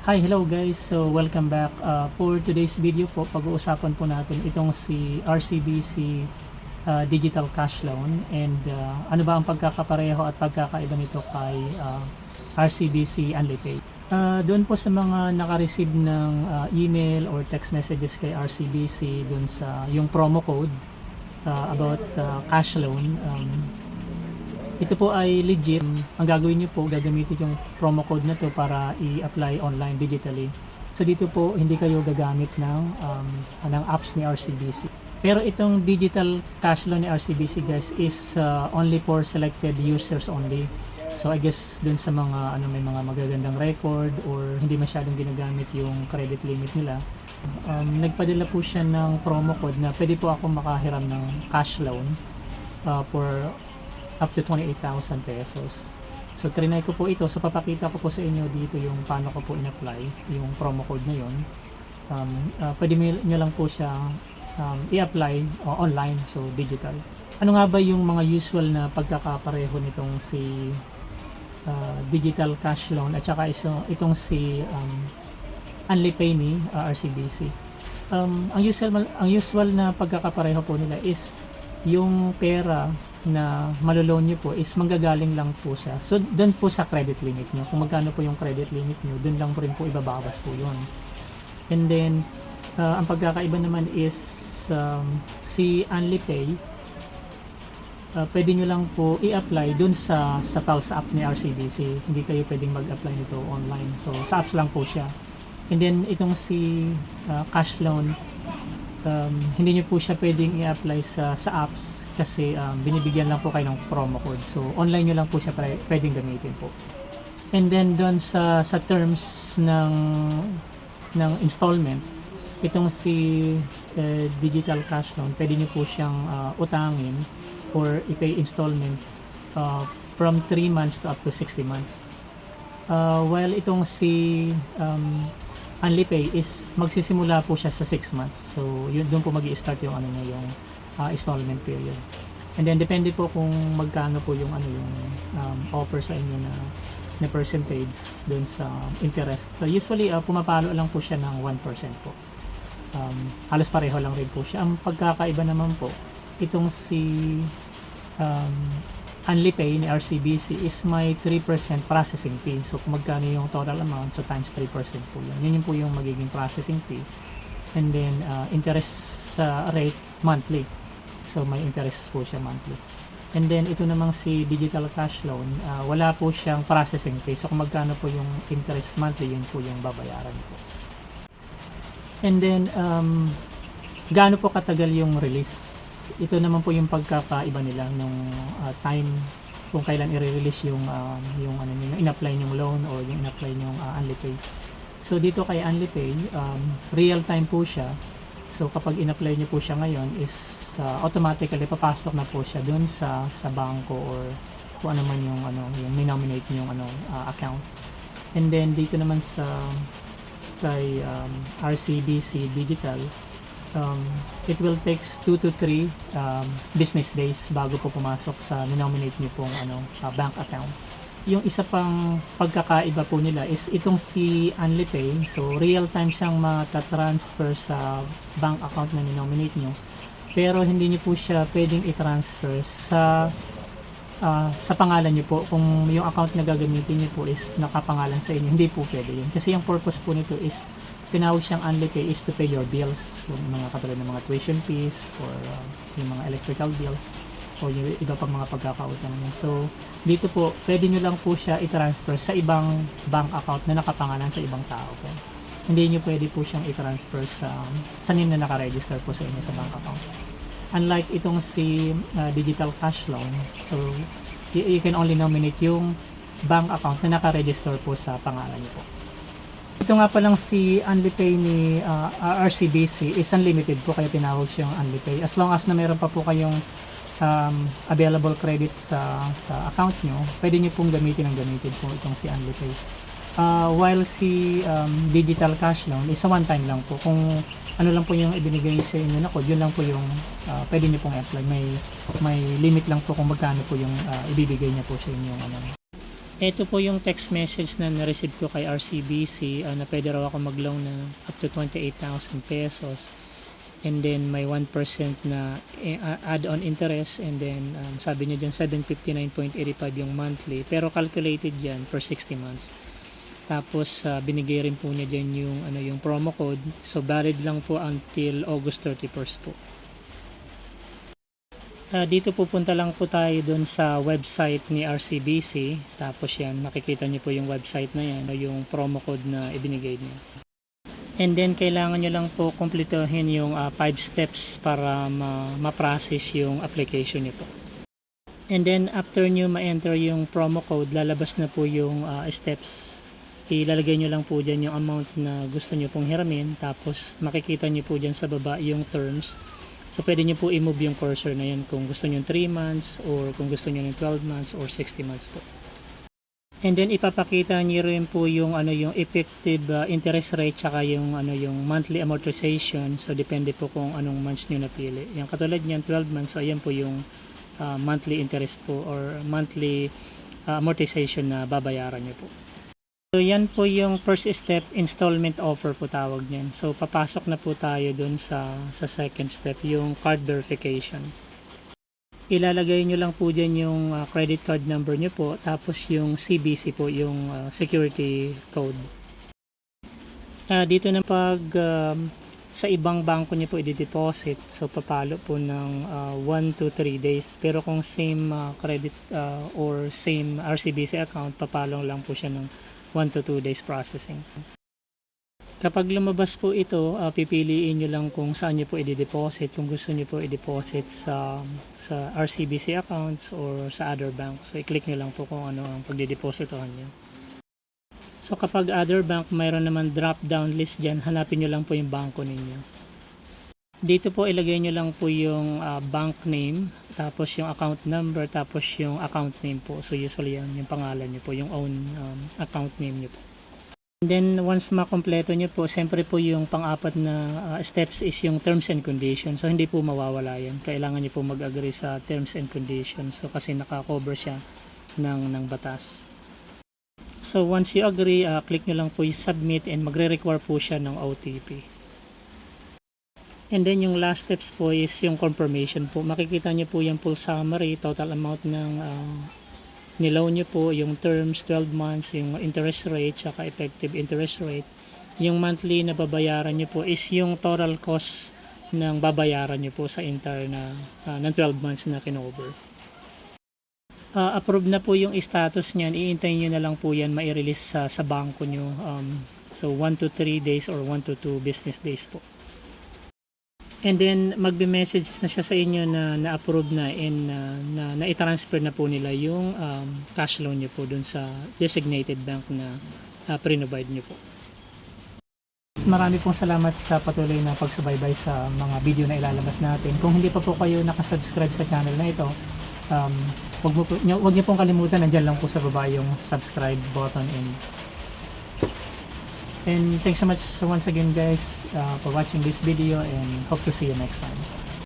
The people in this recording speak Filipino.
Hi, hello guys. So welcome back. For today's video po, pag-uusapan po natin itong si RCBC Digital Cash Loan and ano ba ang pagkakapareho at pagkakaiba nito kay RCBC Unlipay. Doon po sa mga naka-receive ng email or text messages kay RCBC doon sa yung promo code about cash loan, ito po ay legit. Ang gagawin nyo po, gagamitin yung promo code na to para i-apply online digitally. So dito po, hindi kayo gagamit ng apps ni RCBC. Pero itong digital cash loan ni RCBC guys is only for selected users only. So I guess dun sa mga may mga magagandang record or hindi masyadong ginagamit yung credit limit nila, nagpadala po siya ng promo code na pwede po ako makahiram ng cash loan for up to 28,000 pesos. So trinay ko po ito. So papakita ko po sa inyo dito yung paano ko po in-apply yung promo code na yun. Pwede nyo lang po siya i-apply online, so digital. Ano nga ba yung mga usual na pagkakapareho nitong si digital cash loan at saka itong si Unlipay ni RCBC? Ang usual na pagkakapareho po nila is yung pera na maloloan nyo po is manggagaling lang po siya. So, doon po sa credit limit nyo. Kung magkano po yung credit limit nyo, doon lang po rin po ibabawas po yun. And then, ang pagkakaiba naman is si Unlipay, pwede nyo lang po i-apply doon sa Pulse app ni RCBC. Hindi kayo pwedeng mag-apply nito online. So, sa apps lang po siya. And then, itong si cash loan, hindi nyo po siya pwedeng i-apply sa apps kasi binibigyan lang po kayo ng promo code. So, online nyo lang po siya pwedeng gamitin po. And then, doon sa terms ng installment, itong si digital cash loan, pwede nyo po siyang utangin or i-pay installment from 3 months to up to 60 months. While itong si Unlipay is magsisimula po siya sa 6 months. So, yun doon po magi-start yung yung installment period. And then depende po kung magkano po yung offer sa inyo na percentage doon sa interest. So, usually pumapalo lang po siya ng 1% po. Halos pareho lang rin po siya. Ang pagkakaiba naman po, itong si Unlipay ni RCBC is may 3% processing fee. So kung magkano yung total amount, so times 3% po yun. Yun po yung magiging processing fee. And then interest sa rate monthly. So may interest po siya monthly. And then ito namang si digital cash loan, wala po siyang processing fee. So kung magkano po yung interest monthly, yun po yung babayaran po. And then gaano po katagal yung release? Ito naman po yung pagkakaiba nila nung time kung kailan i-release yung in-apply yung loan or yung in-apply yung Unlipay. So dito kay Unlipay, real time po siya. So kapag in-apply niyo po siya ngayon is automatically papasok na po siya doon sa bangko or kung ano man yung nominate yung account. And then dito naman sa kay RCBC Digital, it will take 2 to 3 business days bago po pumasok sa nominate niyo pong bank account. Yung isa pang pagkakaiba po nila is itong si Unlipay, so real time siyang matatransfer sa bank account na nominate niyo, pero hindi niyo po siya pwedeng i-transfer sa pangalan niyo po. Kung yung account na gagamitin niyo po is nakapangalan sa inyo, hindi po pwede yun. Kasi yung purpose po nito is tinawag siyang Unlipay is to pay your bills, yung mga katulad ng mga tuition fees or yung mga electrical bills o yung iba pang mga pagkakautang niyo. So dito po pwede nyo lang po siya i-transfer sa ibang bank account na nakapangalan sa ibang tao po. Hindi nyo pwede po siyang i-transfer sa name na nakaregister po sa inyo sa bank account. Unlike itong si digital cash loan, so you can only nominate yung bank account na nakaregister po sa pangalan niyo po. Ito nga palang si Unlipay ni RCBC is unlimited po, kaya tinawag siyang Unlipay. As long as na meron pa po kayong available credits sa account nyo, pwede nyo pong gamitin po itong si Unlipay. While si digital cash loan is a one time lang po. Kung ano lang po yung ibinigay sa inyo na code, yun lang po yung pwede nyo pong apply. May limit lang po kung magkano po yung ibibigay niya po sa inyo. Ito po yung text message na na-receive ko kay RCBC na pwede raw ako mag-loan na up to 28,000 pesos. And then may 1% na add-on interest, and then sabi niya dyan 759.85 yung monthly, pero calculated yan per 60 months. Tapos binigay rin po niya dyan yung promo code, so valid lang po until August 31st po. Dito pupunta lang po tayo dun sa website ni RCBC, tapos yan makikita niyo po yung website na yan, yung promo code na ibinigay niya. And then kailangan nyo lang po kumpletuhin yung 5 steps para ma-process yung application nyo po. And then after nyo ma-enter yung promo code, lalabas na po yung steps. Ilalagay nyo lang po dyan yung amount na gusto nyo pong hiramin, tapos makikita nyo po dyan sa baba yung terms. So pwede nyo po i-move yung cursor na yan kung gusto nyo 3 months or kung gusto nyo 12 months or 60 months po. And then ipapakita niyo rin po yung yung effective interest rate tsaka yung yung monthly amortization. So depende po kung anong months niyo napili. Yung katulad niyan 12 months, so ayan po yung monthly interest po or monthly amortization na babayaran niyo po. So yan po yung first step, installment offer po tawag niyan. So papasok na po tayo dun sa second step, yung card verification. Ilalagay nyo lang po dyan yung credit card number nyo po, tapos yung CBC po, yung security code. Dito na pag sa ibang bangko nyo po i-deposit, so papalo po ng 1 to 3 days. Pero kung same credit or same RCBC account, papalo lang po siya ng 1 to 2 days processing. Kapag lumabas po ito, pipiliin nyo lang kung saan nyo po i-deposit. Kung gusto nyo po i-deposit sa RCBC accounts or sa other bank. So, i-click nyo lang po kung ano ang pagdidepositohan nyo. So, kapag other bank, mayroon naman drop-down list dyan. Hanapin nyo lang po yung banko ninyo. Dito po, ilagay nyo lang po yung bank name, tapos yung account number, tapos yung account name po. So, usually yan, yung pangalan nyo po, yung own account name nyo po. And then once makompleto nyo po, siyempre po yung pang-apat na steps is yung terms and conditions. So hindi po mawawala yan. Kailangan nyo po mag-agree sa terms and conditions. So kasi naka-cover siya ng batas. So once you agree, click nyo lang po yung submit and magre-require po siya ng OTP. And then yung last steps po is yung confirmation po. Makikita nyo po yung full summary, total amount ng niloan nyo po, yung terms 12 months, yung interest rate, saka effective interest rate. Yung monthly na babayaran nyo po is yung total cost ng babayaran nyo po sa entire ng 12 months na kinover. Approved na po yung status niyan, iintayin nyo na lang po yan mai-release sa bangko nyo. So 1 to 3 days or 1 to 2 business days po. And then magbe-message na siya sa inyo na na-approve na and na i-transfer na po nila yung cash loan niyo po dun sa designated bank na pre-provide niyo po. Marami pong salamat sa patuloy na pagsubaybay sa mga video na ilalabas natin. Kung hindi pa po kayo nakasubscribe sa channel na ito, wag niyo pong kalimutan, nandiyan lang po sa baba yung subscribe button. And thanks so much once again guys for watching this video, and hope to see you next time.